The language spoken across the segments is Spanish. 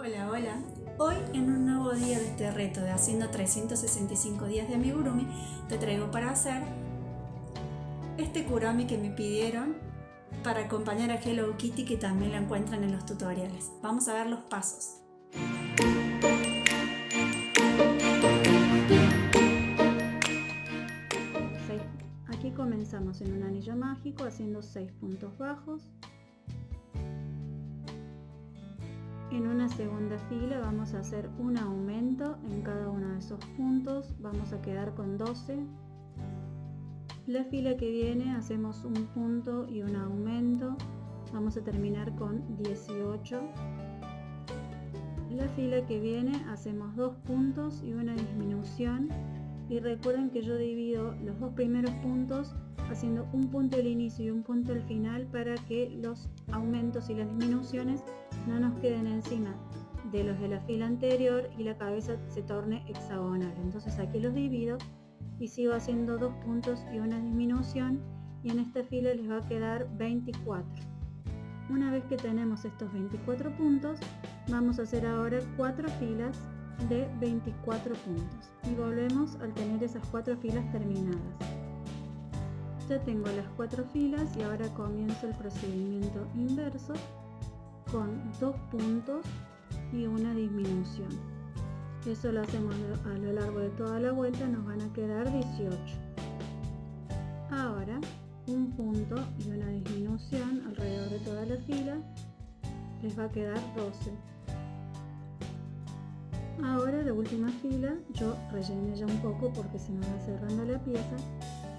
Hola, hola. Hoy en un nuevo día de este reto de haciendo 365 días de amigurumi, te traigo para hacer este kurami que me pidieron para acompañar a Hello Kitty, que también lo encuentran en los tutoriales. Vamos a ver los pasos. Aquí comenzamos en un anillo mágico haciendo 6 puntos bajos. En una segunda fila vamos a hacer un aumento en cada uno de esos puntos, vamos a quedar con 12. La fila que viene hacemos un punto y un aumento, vamos a terminar con 18. La fila que viene hacemos 2 puntos y una disminución, y recuerden que yo divido los dos primeros puntos haciendo un punto al inicio y un punto al final para que los aumentos y las disminuciones no nos queden encima de los de la fila anterior y la cabeza se torne hexagonal. Entonces aquí los divido y sigo haciendo 2 puntos y una disminución, y en esta fila les va a quedar 24. Una vez que tenemos estos 24 puntos, vamos a hacer ahora 4 filas de 24 puntos y volvemos al tener esas 4 filas terminadas. Ya tengo las 4 filas y ahora comienzo el procedimiento inverso con 2 puntos y una disminución. Eso lo hacemos a lo largo de toda la vuelta, nos van a quedar 18. Ahora un punto y una disminución alrededor de toda la fila, les va a quedar 12. Ahora la última fila, yo rellené ya un poco porque se nos va cerrando la pieza,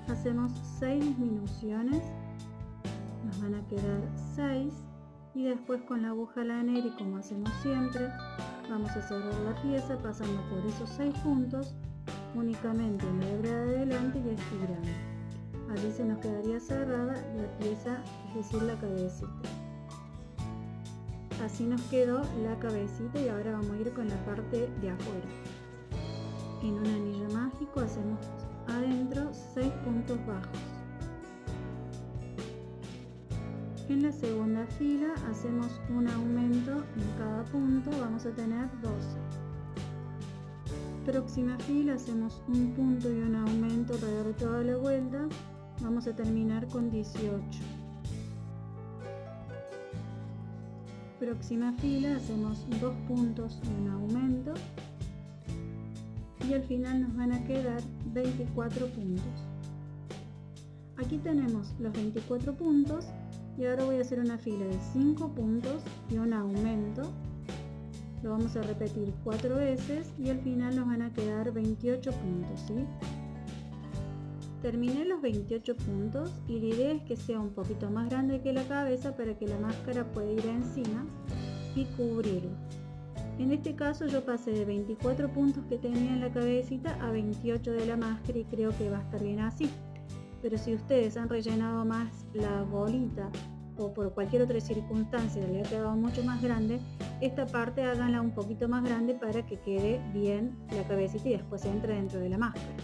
hacemos 6 disminuciones, nos van a quedar 6, y después con la aguja lanera, y como hacemos siempre, vamos a cerrar la pieza pasando por esos 6 puntos únicamente en la hebra de adelante y estirando. Allí se nos quedaría cerrada la pieza, es decir, la cabecita. Así nos quedó la cabecita, y ahora vamos a ir con la parte de afuera. En un anillo mágico hacemos adentro 6 puntos bajos. En la segunda fila hacemos un aumento en cada punto, vamos a tener 12. Próxima fila hacemos un punto y un aumento alrededor de toda la vuelta, vamos a terminar con 18. Próxima fila hacemos 2 puntos y un aumento, y al final nos van a quedar 24 puntos. Aquí tenemos los 24 puntos, y ahora voy a hacer una fila de 5 puntos y un aumento. Lo vamos a repetir 4 veces y al final nos van a quedar 28 puntos, ¿sí? Terminé los 28 puntos y la idea es que sea un poquito más grande que la cabeza para que la máscara pueda ir encima y cubrirlo. En este caso yo pasé de 24 puntos que tenía en la cabecita a 28 de la máscara, y creo que va a estar bien así. Pero si ustedes han rellenado más la bolita o por cualquier otra circunstancia le ha quedado mucho más grande, esta parte háganla un poquito más grande para que quede bien la cabecita y después entre dentro de la máscara.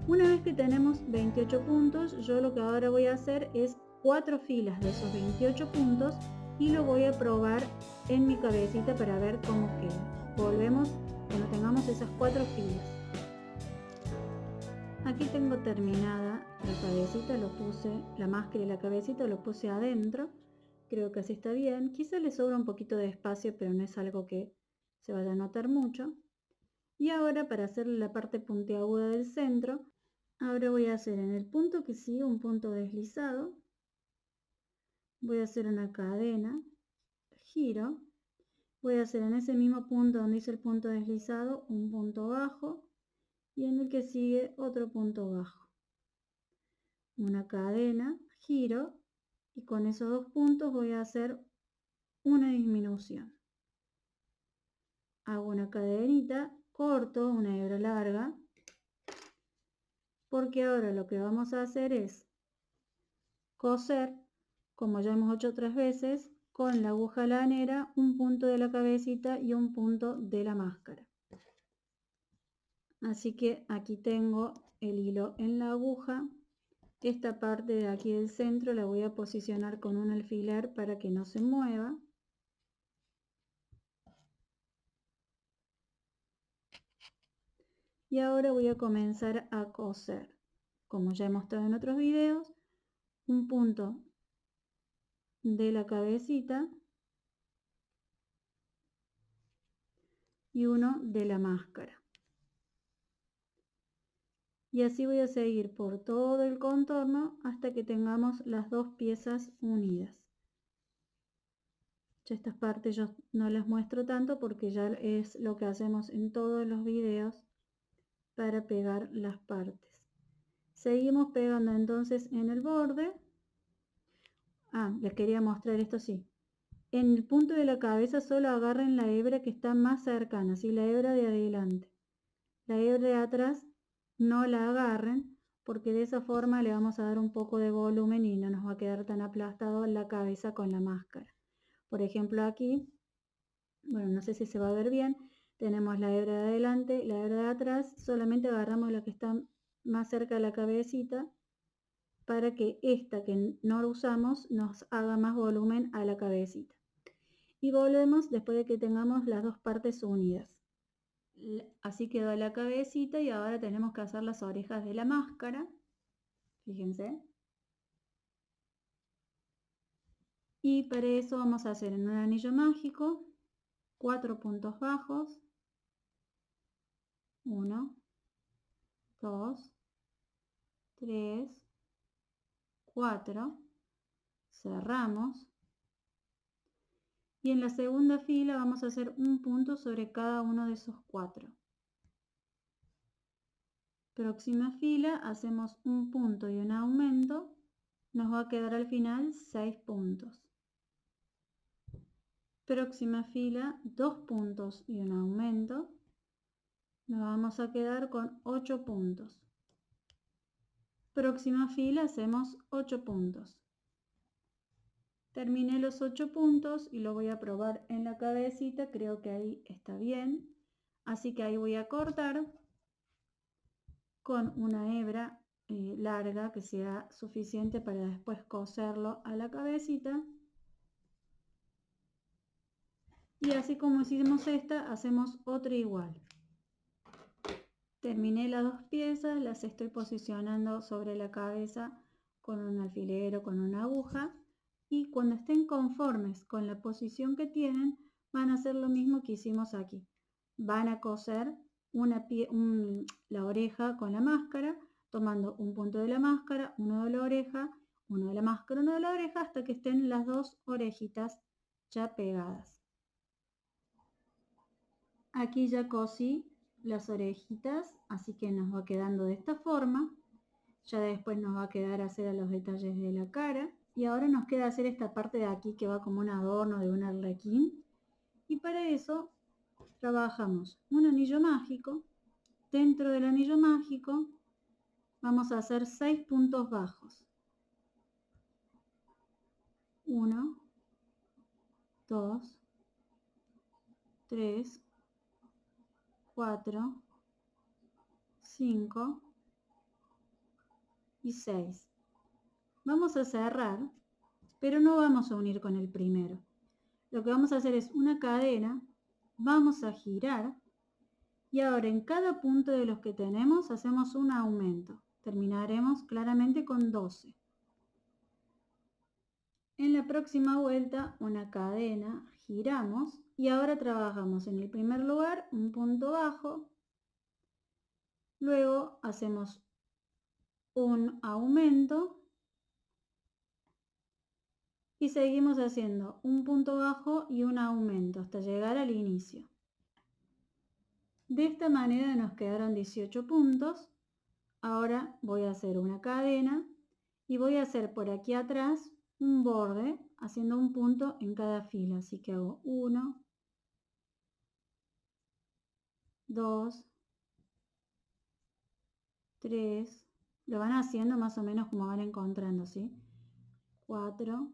Una vez que tenemos 28 puntos, yo lo que ahora voy a hacer es 4 filas de esos 28 puntos y lo voy a probar en mi cabecita para ver cómo queda. Volvemos cuando tengamos esas 4 filas. Aquí tengo terminada la cabecita, lo puse, la máscara y la cabecita lo puse adentro. Creo que así está bien. Quizá le sobra un poquito de espacio, pero no es algo que se vaya a notar mucho. Y ahora, para hacerle la parte puntiaguda del centro, ahora voy a hacer en el punto que sigue un punto deslizado. Voy a hacer una cadena, giro. Voy a hacer en ese mismo punto donde hice el punto deslizado un punto bajo, y en el que sigue otro punto bajo. Una cadena, giro, y con esos 2 puntos voy a hacer una disminución. Hago una cadenita, corto una hebra larga, porque ahora lo que vamos a hacer es coser, como ya hemos hecho otras veces, con la aguja lanera un punto de la cabecita y un punto de la máscara. Así que aquí tengo el hilo en la aguja. Esta parte de aquí del centro la voy a posicionar con un alfiler para que no se mueva. Y ahora voy a comenzar a coser, como ya he mostrado en otros videos, un punto de la cabecita y uno de la máscara. Y así voy a seguir por todo el contorno hasta que tengamos las dos piezas unidas. Ya estas partes yo no las muestro tanto porque ya es lo que hacemos en todos los videos para pegar las partes. Seguimos pegando entonces en el borde. Les quería mostrar esto, sí. En el punto de la cabeza solo agarren la hebra que está más cercana, ¿sí? La hebra de adelante. La hebra de atrás no la agarren porque de esa forma le vamos a dar un poco de volumen y no nos va a quedar tan aplastado la cabeza con la máscara. Por ejemplo aquí, bueno, no sé si se va a ver bien, tenemos la hebra de adelante y la hebra de atrás, solamente agarramos la que está más cerca de la cabecita para que esta que no la usamos nos haga más volumen a la cabecita. Y volvemos después de que tengamos las dos partes unidas. Así quedó la cabecita y ahora tenemos que hacer las orejas de la máscara. Fíjense. Y para eso vamos a hacer en un anillo mágico 4 puntos bajos. 1, 2, 3, 4. Cerramos. Y en la segunda fila vamos a hacer un punto sobre cada uno de esos 4. Próxima fila hacemos un punto y un aumento. Nos va a quedar al final 6 puntos. Próxima fila, 2 puntos y un aumento. Nos vamos a quedar con 8 puntos. Próxima fila hacemos 8 puntos. Terminé los 8 puntos y lo voy a probar en la cabecita. Creo que ahí está bien. Así que ahí voy a cortar con una hebra larga que sea suficiente para después coserlo a la cabecita. Y así como hicimos esta, hacemos otra igual. Terminé las dos piezas, las estoy posicionando sobre la cabeza con un alfiler o con una aguja. Y cuando estén conformes con la posición que tienen, van a hacer lo mismo que hicimos aquí. Van a coser la oreja con la máscara, tomando un punto de la máscara, uno de la oreja, uno de la máscara, uno de la oreja, hasta que estén las dos orejitas ya pegadas. Aquí ya cosí las orejitas, así que nos va quedando de esta forma. Ya después nos va a quedar hacer los detalles de la cara. Y ahora nos queda hacer esta parte de aquí que va como un adorno de un arlequín. Y para eso trabajamos un anillo mágico. Dentro del anillo mágico vamos a hacer 6 puntos bajos. 1, 2, 3, 4, 5 y 6. Vamos a cerrar, pero no vamos a unir con el primero. Lo que vamos a hacer es una cadena, vamos a girar y ahora en cada punto de los que tenemos hacemos un aumento. Terminaremos claramente con 12. En la próxima vuelta una cadena, giramos y ahora trabajamos en el primer lugar un punto bajo, luego hacemos un aumento y seguimos haciendo un punto bajo y un aumento hasta llegar al inicio. De esta manera nos quedaron 18 puntos. Ahora voy a hacer una cadena y voy a hacer por aquí atrás un borde haciendo un punto en cada fila. Así que hago 1, 2, 3, lo van haciendo más o menos como van encontrando, ¿sí? 4,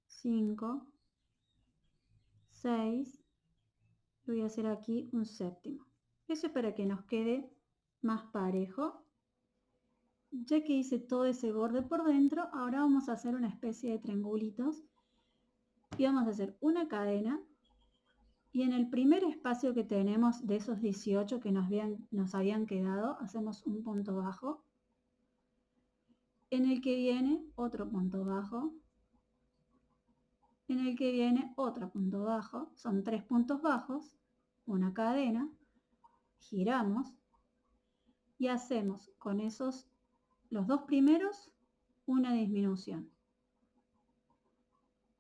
5, 6, voy a hacer aquí un séptimo. Eso es para que nos quede más parejo. Ya que hice todo ese borde por dentro, ahora vamos a hacer una especie de triangulitos y vamos a hacer una cadena Y en el primer espacio que tenemos de esos 18 que nos habían quedado, hacemos un punto bajo. En el que viene otro punto bajo. En el que viene otro punto bajo. Son 3 puntos bajos, una cadena, giramos y hacemos con los dos primeros, una disminución.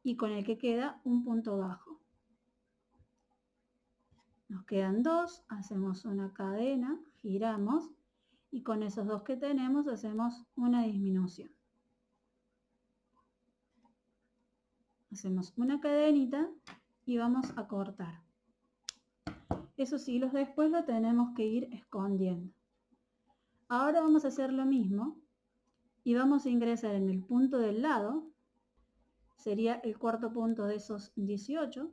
Y con el que queda un punto bajo. Nos quedan 2, hacemos una cadena, giramos y con esos 2 que tenemos hacemos una disminución. Hacemos una cadenita y vamos a cortar. Esos hilos después lo tenemos que ir escondiendo. Ahora vamos a hacer lo mismo y vamos a ingresar en el punto del lado, sería el cuarto punto de esos 18.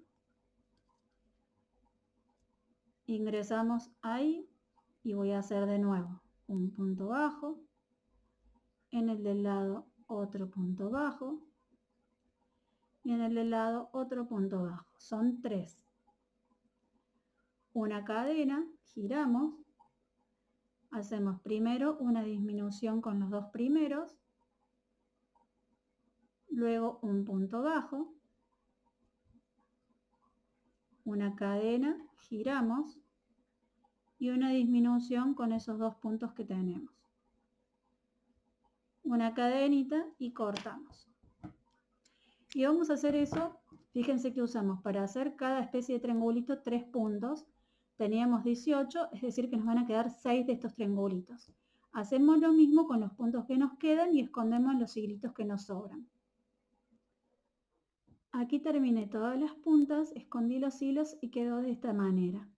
Ingresamos ahí y voy a hacer de nuevo un punto bajo, en el del lado otro punto bajo y en el del lado otro punto bajo. Son 3. Una cadena, giramos, hacemos primero una disminución con los 2 primeros, luego un punto bajo, una cadena, giramos y una disminución con esos 2 puntos que tenemos. Una cadenita y cortamos. Y vamos a hacer eso, fíjense que usamos para hacer cada especie de triangulito 3 puntos. Teníamos 18, es decir que nos van a quedar 6 de estos triangulitos. Hacemos lo mismo con los puntos que nos quedan y escondemos los hilitos que nos sobran. Aquí terminé todas las puntas, escondí los hilos y quedó de esta manera.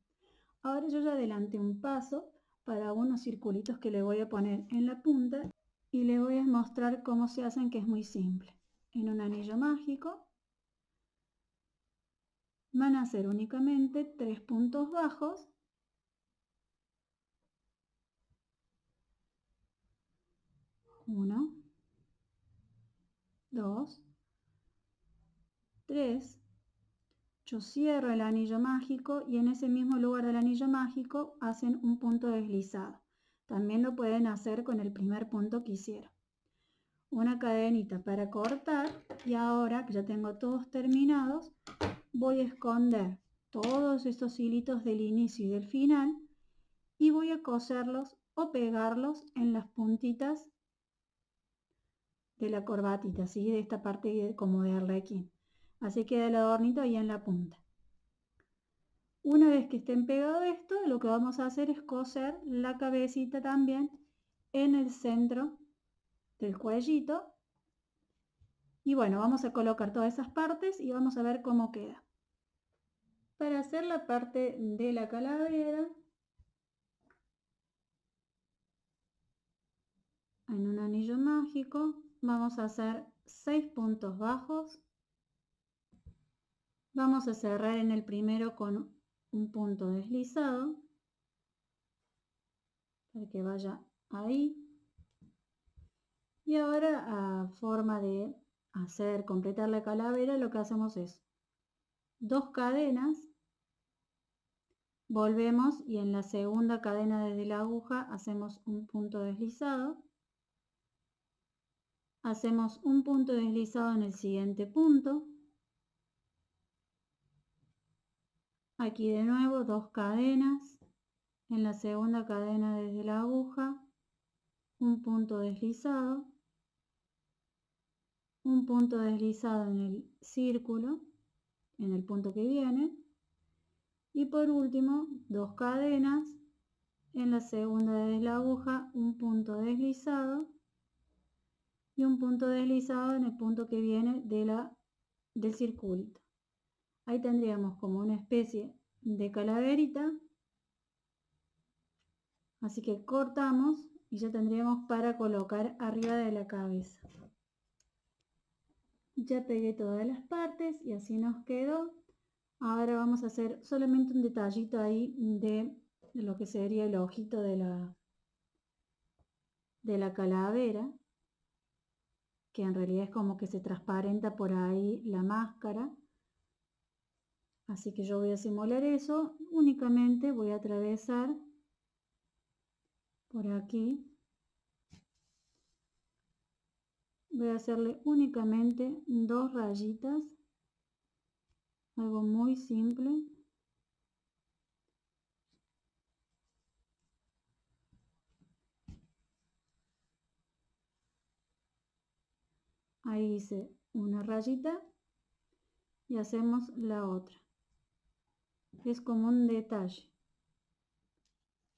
Ahora yo ya adelanté un paso para unos circulitos que le voy a poner en la punta y les voy a mostrar cómo se hacen, que es muy simple. En un anillo mágico van a hacer únicamente 3 puntos bajos, 1, 2, 3. Yo cierro el anillo mágico y en ese mismo lugar del anillo mágico hacen un punto deslizado. También lo pueden hacer con el primer punto que hicieron. Una cadenita para cortar y ahora que ya tengo todos terminados, voy a esconder todos estos hilitos del inicio y del final y voy a coserlos o pegarlos en las puntitas de la corbatita, ¿sí? De esta parte como de arlequín. Así queda el adornito ahí en la punta. Una vez que estén pegados esto, lo que vamos a hacer es coser la cabecita también en el centro del cuellito. Y bueno, vamos a colocar todas esas partes y vamos a ver cómo queda. Para hacer la parte de la calavera, en un anillo mágico, vamos a hacer 6 puntos bajos. Vamos a cerrar en el primero con un punto deslizado para que vaya ahí. Y ahora, a forma de completar la calavera, lo que hacemos es 2 cadenas, volvemos y en la segunda cadena desde la aguja hacemos un punto deslizado. Hacemos un punto deslizado en el siguiente punto. Aquí de nuevo 2 cadenas. En la segunda cadena desde la aguja, un punto deslizado. Un punto deslizado en el círculo, en el punto que viene. Y por último, 2 cadenas. En la segunda desde la aguja, un punto deslizado. Y un punto deslizado en el punto que viene del circulito. Ahí tendríamos como una especie de calaverita. Así que cortamos y ya tendríamos para colocar arriba de la cabeza. Ya pegué todas las partes y así nos quedó. Ahora vamos a hacer solamente un detallito ahí de lo que sería el ojito de la calavera, que en realidad es como que se transparenta por ahí la máscara. Así que yo voy a simular eso, únicamente voy a atravesar por aquí. Voy a hacerle únicamente 2 rayitas, algo muy simple. Ahí hice una rayita y hacemos la otra. Es como un detalle.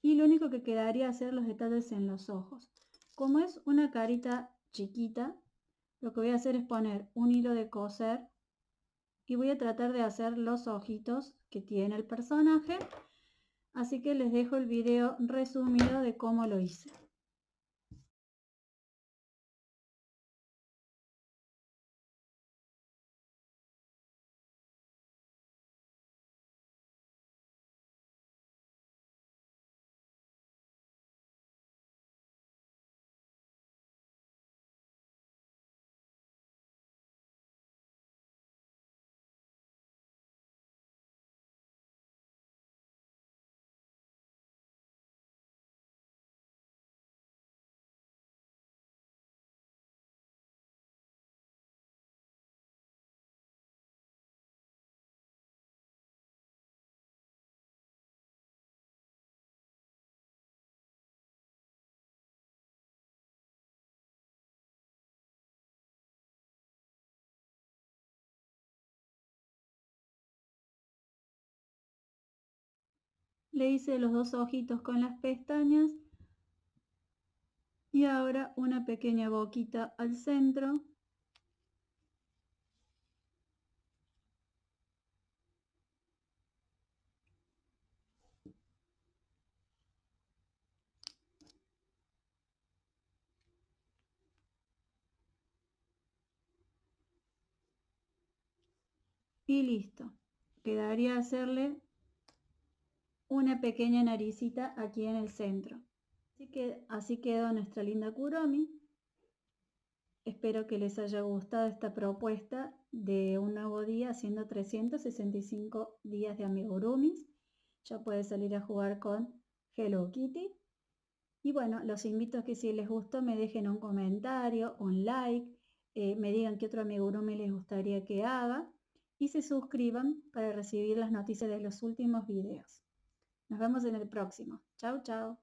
Y lo único que quedaría hacer los detalles en los ojos. Como es una carita chiquita, lo que voy a hacer es poner un hilo de coser y voy a tratar de hacer los ojitos que tiene el personaje. Así que les dejo el video resumido de cómo lo hice. Le hice los 2 ojitos con las pestañas y ahora una pequeña boquita al centro. Y listo. Quedaría hacerle una pequeña naricita aquí en el centro. Así que así quedó nuestra linda Kuromi. Espero que les haya gustado esta propuesta de un nuevo día haciendo 365 días de amigurumis. Ya puedes salir a jugar con Hello Kitty. Y bueno, los invito a que si les gustó me dejen un comentario, un like, me digan qué otro amigurumi les gustaría que haga y se suscriban para recibir las noticias de los últimos videos. Nos vemos en el próximo. Chao, chao.